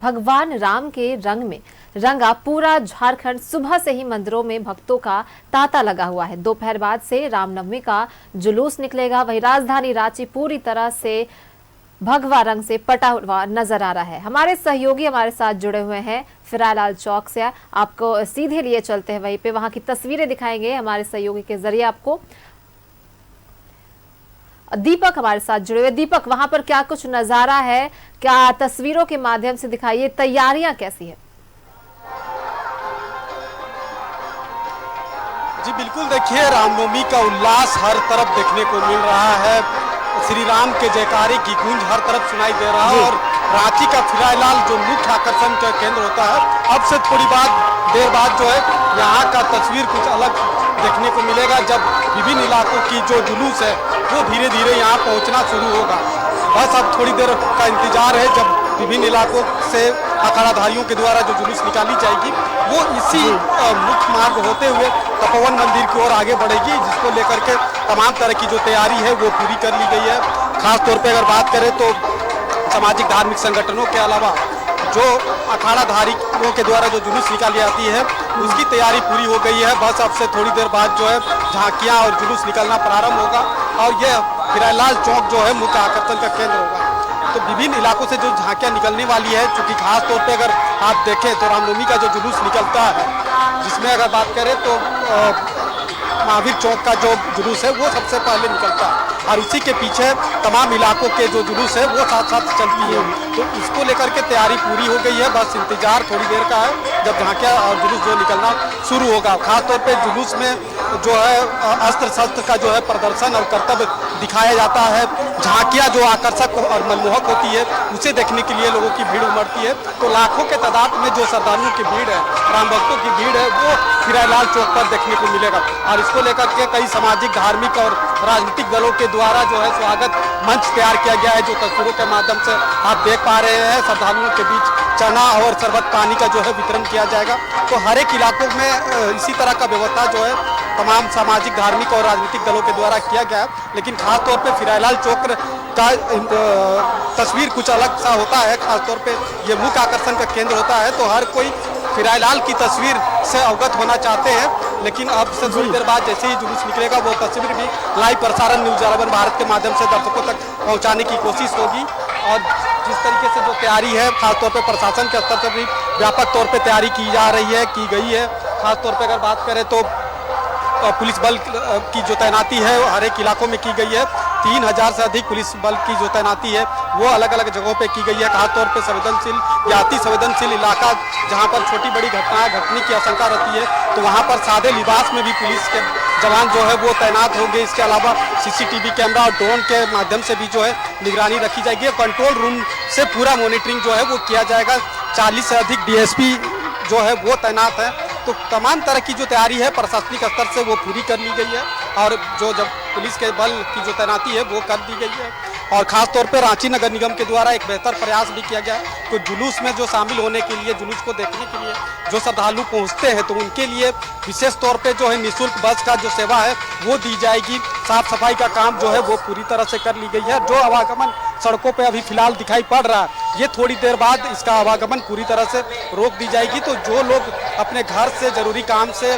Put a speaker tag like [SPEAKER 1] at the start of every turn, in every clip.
[SPEAKER 1] भगवान राम के रंग में रंगा पूरा झारखंड। सुबह से ही मंदिरों में भक्तों का तांता लगा हुआ है। दोपहर बाद से रामनवमी का जुलूस निकलेगा। वहीं राजधानी रांची पूरी तरह से भगवा रंग से पटा हुआ नजर आ रहा है। हमारे सहयोगी हमारे साथ जुड़े हुए हैं फिरालाल चौक से। आपको सीधे लिए चलते हैं वहीं पे, वहां की तस्वीरें दिखाएंगे हमारे सहयोगी के जरिए आपको। दीपक हमारे साथ जुड़े हुए। दीपक, वहां पर क्या कुछ नजारा है, क्या तस्वीरों के माध्यम से दिखाइए, तैयारियां कैसी है?
[SPEAKER 2] जी बिल्कुल, देखिए रामनवमी का उल्लास हर तरफ देखने को मिल रहा है। श्री राम के जयकारे की गूंज हर तरफ सुनाई दे रहा है और रांची का फिरालाल जो मुख्य आकर्षण का केंद्र होता है, अब से थोड़ी देर बाद जो है यहाँ का तस्वीर कुछ अलग देखने को मिलेगा, जब विभिन्न इलाकों की जो जुलूस है वो धीरे धीरे यहाँ पहुँचना शुरू होगा। बस अब थोड़ी देर का इंतजार है, जब विभिन्न इलाकों से अखाड़ाधारियों के द्वारा जो जुलूस निकाली जाएगी वो इसी मुख्य मार्ग होते हुए तपोवन मंदिर की ओर आगे बढ़ेगी, जिसको लेकर के तमाम तरह की जो तैयारी है वो पूरी कर ली गई है। खास तौर पे अगर बात करें तो सामाजिक धार्मिक संगठनों के अलावा जो अखाड़ाधारियों के द्वारा जो जुलूस निकाली जाती है उसकी तैयारी पूरी हो गई है। बस अब से थोड़ी देर बाद जो है झांकियाँ और जुलूस निकलना प्रारंभ होगा और यह फिरालाल चौक जो है मुख्य आकर्षण का केंद्र होगा। तो विभिन्न इलाकों से जो झांकियाँ निकलने वाली है, चूँकि खास तौर पे अगर आप देखें तो रामनवमी का जो जुलूस निकलता है, जिसमें अगर बात करें तो महावीर चौक का जो जुलूस है वो सबसे पहले निकलता है और उसी के पीछे तमाम इलाकों के जो जुलूस है वो साथ साथ चलती है। तो इसको लेकर के तैयारी पूरी हो गई है, बस इंतजार थोड़ी देर का है जब झांकियाँ और जुलूस जो निकलना शुरू होगा। खासतौर पे जुलूस में जो है अस्त्र शस्त्र का जो है प्रदर्शन और कर्तव्य दिखाया जाता है। झांकियाँ जो आकर्षक और मनमोहक होती है उसे देखने के लिए लोगों की भीड़ उमड़ती है। तो लाखों के तादाद में जो श्रद्धालुओं की भीड़ है, राम भक्तों की भीड़ है, वो फिरालाल चौक पर देखने को मिलेगा। और इसको लेकर के कई सामाजिक, धार्मिक और राजनीतिक दलों के द्वारा जो है स्वागत मंच तैयार किया गया है, जो तस्वीरों के माध्यम से आप देख पा रहे हैं। श्रद्धालुओं के बीच चना और शरबत पानी का जो है वितरण किया जाएगा। तो हर एक इलाकों में इसी तरह का व्यवस्था जो है तमाम सामाजिक, धार्मिक और राजनीतिक दलों के द्वारा किया गया है। लेकिन खास तौर पे फिरालाल चौक का तस्वीर कुछ अलग सा होता है। खासतौर पे ये मुख्य आकर्षण का केंद्र होता है, तो हर कोई फिरालाल की तस्वीर से अवगत होना चाहते हैं। लेकिन अब से थोड़ी देर बाद जैसे ही जुलूस निकलेगा वो तस्वीर भी लाइव प्रसारण न्यूज़ 11 भारत के माध्यम से दर्शकों तक पहुंचाने की कोशिश होगी। और जिस तरीके से जो तैयारी है खासतौर पे प्रशासन के स्तर पर भी व्यापक तौर पे तैयारी की जा रही है, की गई है। खासतौर पे अगर बात करें तो पुलिस बल की जो तैनाती है हर एक इलाकों में की गई है। 3000 से अधिक पुलिस बल की जो तैनाती है वो अलग अलग जगहों पे की गई है। खासतौर पे संवेदनशील या अति संवेदनशील इलाका जहां पर छोटी बड़ी घटनाएं घटने की आशंका रहती है, तो वहां पर सादे लिबास में भी पुलिस के जवान जो है वो तैनात होंगे। इसके अलावा सीसीटीवी कैमरा और ड्रोन के माध्यम से भी जो है निगरानी रखी जाएगी। कंट्रोल रूम से पूरा मॉनिटरिंग जो है वो किया जाएगा। 40 से अधिक डीएसपी जो है वो तैनात है। तो तमाम तरह की जो तैयारी है प्रशासनिक स्तर से वो पूरी कर ली गई है और जब पुलिस के बल की जो तैनाती है वो कर दी गई है। और खास तौर पे रांची नगर निगम के द्वारा एक बेहतर प्रयास भी किया गया है। तो जुलूस में जो शामिल होने के लिए, जुलूस को देखने के लिए जो श्रद्धालु पहुंचते हैं, तो उनके लिए विशेष तौर पे जो है निःशुल्क बस का जो सेवा है वो दी जाएगी। साफ सफाई का काम जो है वो पूरी तरह से कर ली गई है। जो आवागमन सड़कों पे अभी फिलहाल दिखाई पड़ रहा है, ये थोड़ी देर बाद इसका आवागमन पूरी तरह से रोक दी जाएगी। तो जो लोग अपने घर से जरूरी काम से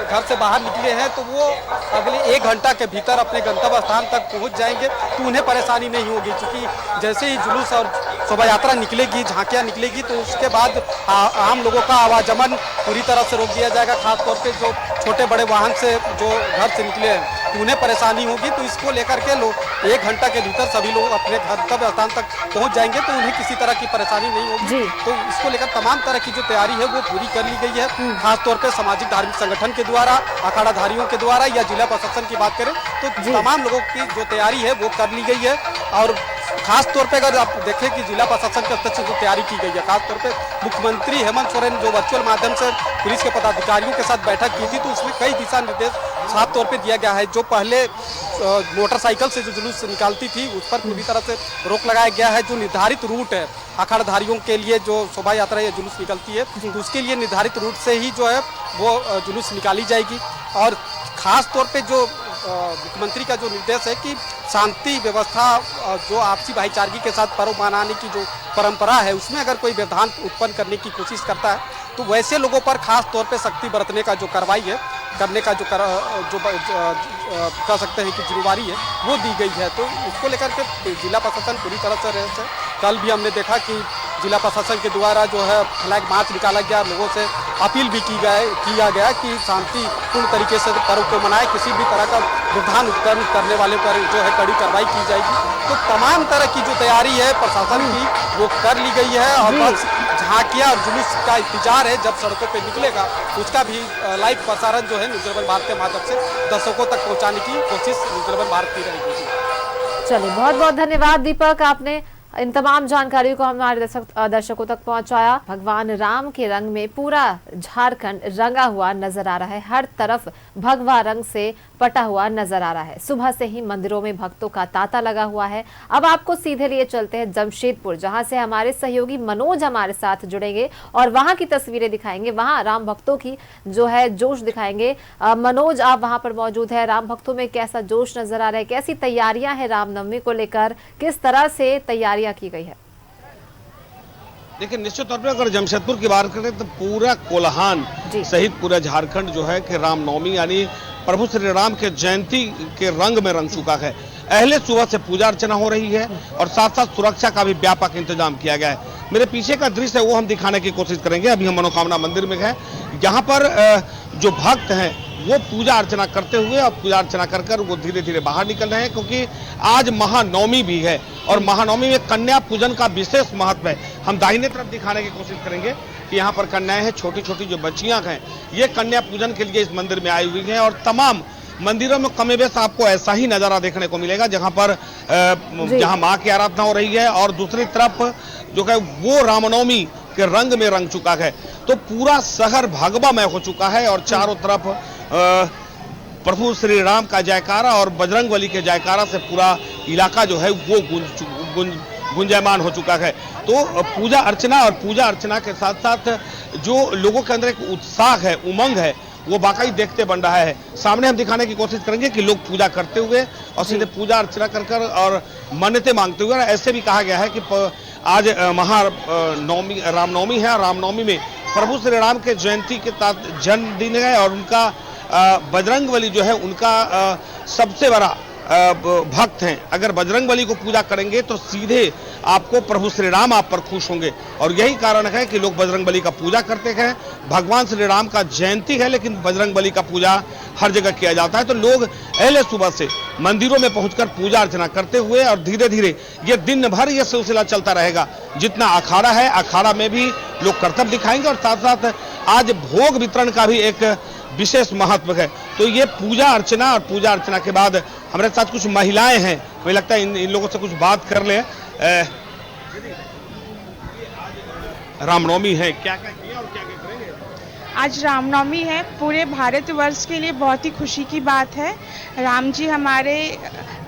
[SPEAKER 2] घर से बाहर निकले हैं तो वो अगले 1 घंटा के भीतर अपने गंतव्य स्थान तक पहुंच जाएंगे, तो उन्हें परेशानी नहीं होगी। क्योंकि जैसे ही जुलूस और शोभा यात्रा निकलेगी, झांकियाँ निकलेगी, तो उसके बाद आम लोगों का आवागमन पूरी तरह से रोक दिया जाएगा। खासतौर पे जो छोटे बड़े वाहन से जो घर से निकले हैं तो उन्हें परेशानी होगी। तो इसको लेकर के लोग 1 घंटा के भीतर सभी लोग अपने गंतव्य स्थान तक पहुंच जाएंगे, तो उन्हें किसी तरह की परेशानी नहीं होगी। तो इसको लेकर तमाम तरह की जो तैयारी है वो पूरी कर ली गई है। खासतौर पे सामाजिक धार्मिक संगठन के द्वारा, अखाड़ाधारियों के द्वारा या जिला प्रशासन की बात करें तो तमाम लोगों की जो तैयारी है वो कर ली गई है। और खास तौर पे अगर आप देखें कि जिला प्रशासन के स्तर से जो तैयारी की गई है, खासतौर पे मुख्यमंत्री हेमंत सोरेन जो वर्चुअल माध्यम से पुलिस के पदाधिकारियों के साथ बैठक की थी, तो उसमें कई दिशा निर्देश साफ तौर पे दिया गया है। जो पहले मोटरसाइकिल से जो जुलूस निकालती थी उस पर पूरी तरह से रोक लगाया गया है। जो निर्धारित रूट है अखाड़ाधारियों के लिए, जो शोभा यात्रा या जुलूस निकलती है, तो उसके लिए निर्धारित रूट से ही जो है वो जुलूस निकाली जाएगी। और खास तौर पे जो मुख्यमंत्री का जो निर्देश है कि शांति व्यवस्था, जो आपसी भाईचारगी के साथ पर्व मनाने की जो परंपरा है उसमें अगर कोई व्यवधान उत्पन्न करने की कोशिश करता है तो वैसे लोगों पर खास तौर पे सख्ती बरतने का जो कार्रवाई है करने का जो कह सकते हैं कि जिम्मेवारी है वो दी गई है। तो उसको लेकर के जिला प्रशासन पूरी तरह से रहस्य है। कल भी हमने देखा कि जिला प्रशासन के द्वारा जो है फ्लैग मार्च निकाला गया, लोगों से अपील भी किया गया कि शांतिपूर्ण तरीके से पर्व को मनाए, किसी भी तरह का व्यवधान उत्पन्न करने वाले पर जो है कड़ी कार्रवाई की जाएगी। तो तमाम तरह की जो तैयारी है प्रशासन की वो कर ली गई है और बस झांकियां और जुलूस का इंतजार है जब सड़कों पे निकलेगा उसका भी लाइव प्रसारण जो है न्यूज़ 11 भारत के माध्यम से दर्शकों तक पहुंचाने की कोशिश न्यूज़ 11 भारत की रहेगी।
[SPEAKER 1] चलिए, बहुत बहुत धन्यवाद दीपक, आपने इन तमाम जानकारियों को हमारे दर्शकों तक पहुंचाया। भगवान राम के रंग में पूरा झारखंड रंगा हुआ नजर आ रहा है, हर तरफ भगवा रंग से पटा हुआ नजर आ रहा है। सुबह से ही मंदिरों में भक्तों का तांता लगा हुआ है। अब आपको सीधे लिए चलते हैं जमशेदपुर, जहां से हमारे सहयोगी मनोज हमारे साथ जुड़ेंगे और वहां की तस्वीरें दिखाएंगे, वहां राम भक्तों की जो है जोश दिखाएंगे। मनोज, आप वहां पर मौजूद है, राम भक्तों में कैसा जोश नजर आ रहा है, कैसी तैयारियां हैं रामनवमी को लेकर, किस तरह से तैयारियां की गई है?
[SPEAKER 3] देखिए, निश्चित तौर पे अगर जमशेदपुर की बात करें तो पूरा कोल्हान सहित पूरा झारखंड जो है कि रामनवमी यानी प्रभु श्री राम के जयंती के रंग में रंग चुका है। पहले सुबह से पूजा अर्चना हो रही है और साथ साथ सुरक्षा का भी व्यापक इंतजाम किया गया है। मेरे पीछे का दृश्य है वो हम दिखाने की कोशिश करेंगे। अभी हम मनोकामना मंदिर में हैं, यहाँ पर जो भक्त हैं वो पूजा अर्चना करते हुए और पूजा अर्चना कर कर वो धीरे धीरे बाहर निकल रहे हैं, क्योंकि आज महानवमी भी है और महानवमी में कन्या पूजन का विशेष महत्व है। हम दाहिने तरफ दिखाने की कोशिश करेंगे कि यहाँ पर कन्याएं हैं, छोटी छोटी जो बच्चियां हैं, ये कन्या पूजन के लिए इस मंदिर में आई हुई हैं और तमाम मंदिरों में कम-बेश आपको ऐसा ही नजारा देखने को मिलेगा, जहाँ पर जहाँ माँ की आराधना हो रही है और दूसरी तरफ जो है वो रामनवमी के रंग में रंग चुका है। तो पूरा शहर भगवामय हो चुका है और चारों तरफ प्रभु श्री राम का जयकारा और बजरंगबली के जयकारा से पूरा इलाका जो है वो गुंजायमान हो चुका है। तो पूजा अर्चना के साथ साथ जो लोगों के अंदर एक उत्साह है, उमंग है, वो वाकई देखते बन रहा है। सामने हम दिखाने की कोशिश करेंगे कि लोग पूजा करते हुए और सीधे पूजा अर्चना कर और मन्नतें मांगते हुए। ऐसे भी कहा गया है कि आज महानवमी रामनवमी है और रामनवमी में प्रभु श्री राम के जयंती के जन्मदिन है और उनका बजरंगबली जो है उनका सबसे बड़ा भक्त हैं। अगर बजरंगबली को पूजा करेंगे तो सीधे आपको प्रभु श्री राम आप पर खुश होंगे और यही कारण है कि लोग बजरंगबली का पूजा करते हैं। भगवान श्री राम का जयंती है लेकिन बजरंगबली का पूजा हर जगह किया जाता है। तो लोग पहले सुबह से मंदिरों में पहुंचकर पूजा अर्चना करते हुए और धीरे धीरे ये दिन भर ये सिलसिला चलता रहेगा। जितना अखाड़ा है, अखाड़ा में भी लोग करतब दिखाएंगे और साथ साथ आज भोग वितरण का भी एक विशेष महत्व है। तो ये पूजा अर्चना के बाद हमारे साथ कुछ महिलाएं हैं, मुझे लगता है इन लोगों से कुछ बात कर लें। रामनवमी है, क्या क्या किया और क्या क्या करेंगे?
[SPEAKER 4] आज रामनवमी है, पूरे भारतवर्ष के लिए बहुत ही खुशी की बात है। राम जी हमारे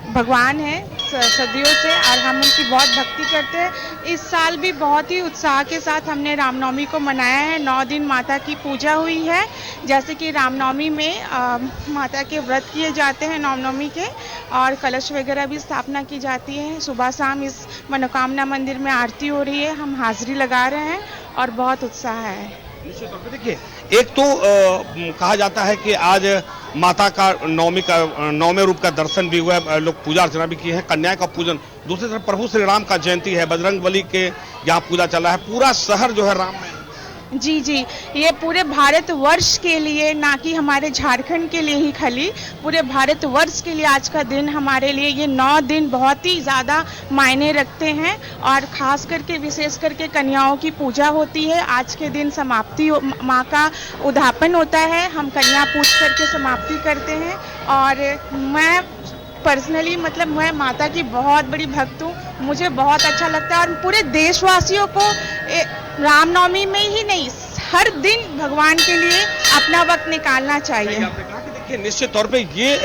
[SPEAKER 4] भगवान हैं सदियों से और हम उनकी बहुत भक्ति करते हैं। इस साल भी बहुत ही उत्साह के साथ हमने रामनवमी को मनाया है। 9 दिन माता की पूजा हुई है। जैसे कि रामनवमी में माता के व्रत किए जाते हैं रामनवमी के और कलश वगैरह भी स्थापना की जाती है। सुबह शाम इस मनोकामना मंदिर में आरती हो रही है, हम हाजिरी लगा रहे हैं और बहुत उत्साह है।
[SPEAKER 3] निश्चित तौर पे देखिए, एक तो कहा जाता है कि आज माता का नौवें रूप का दर्शन भी हुआ है, लोग पूजा अर्चना भी किए हैं, कन्या का पूजन। दूसरी तरफ प्रभु श्री राम का जयंती है, बजरंगबली के यहाँ पूजा चल रहा है। पूरा शहर जो है राममय।
[SPEAKER 4] जी, ये पूरे भारतवर्ष के लिए, ना कि हमारे झारखंड के लिए ही खाली, पूरे भारतवर्ष के लिए आज का दिन हमारे लिए ये 9 दिन बहुत ही ज़्यादा मायने रखते हैं और ख़ास करके विशेष करके कन्याओं की पूजा होती है। आज के दिन समाप्ति माँ का उद्यापन होता है, हम कन्या पूज करके समाप्ति करते हैं। और मैं पर्सनली मैं माता की बहुत बड़ी भक्त हूँ, मुझे बहुत अच्छा लगता है और पूरे देशवासियों को रामनवमी में ही नहीं, हर दिन भगवान के लिए अपना वक्त निकालना चाहिए।
[SPEAKER 3] आपने कहा कि देखिए, निश्चित तौर पे ये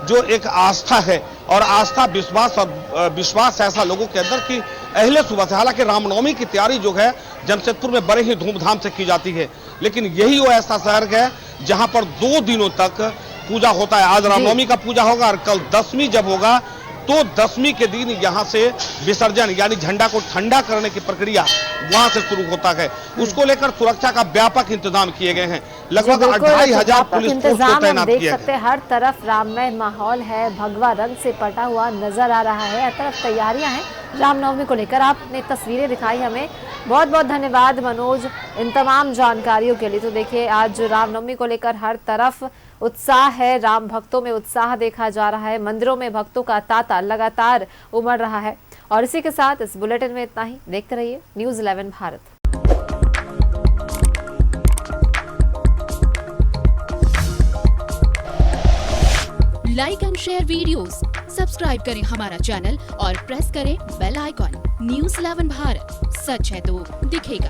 [SPEAKER 3] जो एक आस्था है और आस्था विश्वास ऐसा लोगों के अंदर कि पहले सुबह से, हालांकि रामनवमी की तैयारी जो है जमशेदपुर में बड़े ही धूमधाम से की जाती है, लेकिन यही वो ऐसा शहर है जहां पर 2 दिनों तक पूजा होता है। आज रामनवमी का पूजा होगा और कल 10वीं जब होगा तो दशमी के दिन यहाँ से विसर्जन यानी झंडा को ठंडा करने की प्रक्रिया वहां से शुरू होता है। उसको लेकर सुरक्षा का व्यापक इंतजाम किए गए हैं। लगभग 2500 पुलिस फोर्स को तैनात
[SPEAKER 1] देख
[SPEAKER 3] किया
[SPEAKER 1] सकते हैं, हर तरफ राममय माहौल है, भगवा रंग से पटा हुआ नजर आ रहा है। हर तरफ तैयारियां हैं रामनवमी को लेकर। आपने तस्वीरें दिखाई हमें, बहुत बहुत धन्यवाद मनोज इन तमाम जानकारियों के लिए। तो देखिए, आज रामनवमी को लेकर हर तरफ उत्साह है, राम भक्तों में उत्साह देखा जा रहा है, मंदिरों में भक्तों का तांता लगातार उमड़ रहा है। और इसी के साथ इस बुलेटिन में इतना ही। देखते रहिए news 11 Bharat.
[SPEAKER 5] Like and share videos, subscribe करें हमारा चैनल और प्रेस करें बेल आइकॉन। न्यूज़ 11 भारत, सच है तो दिखेगा।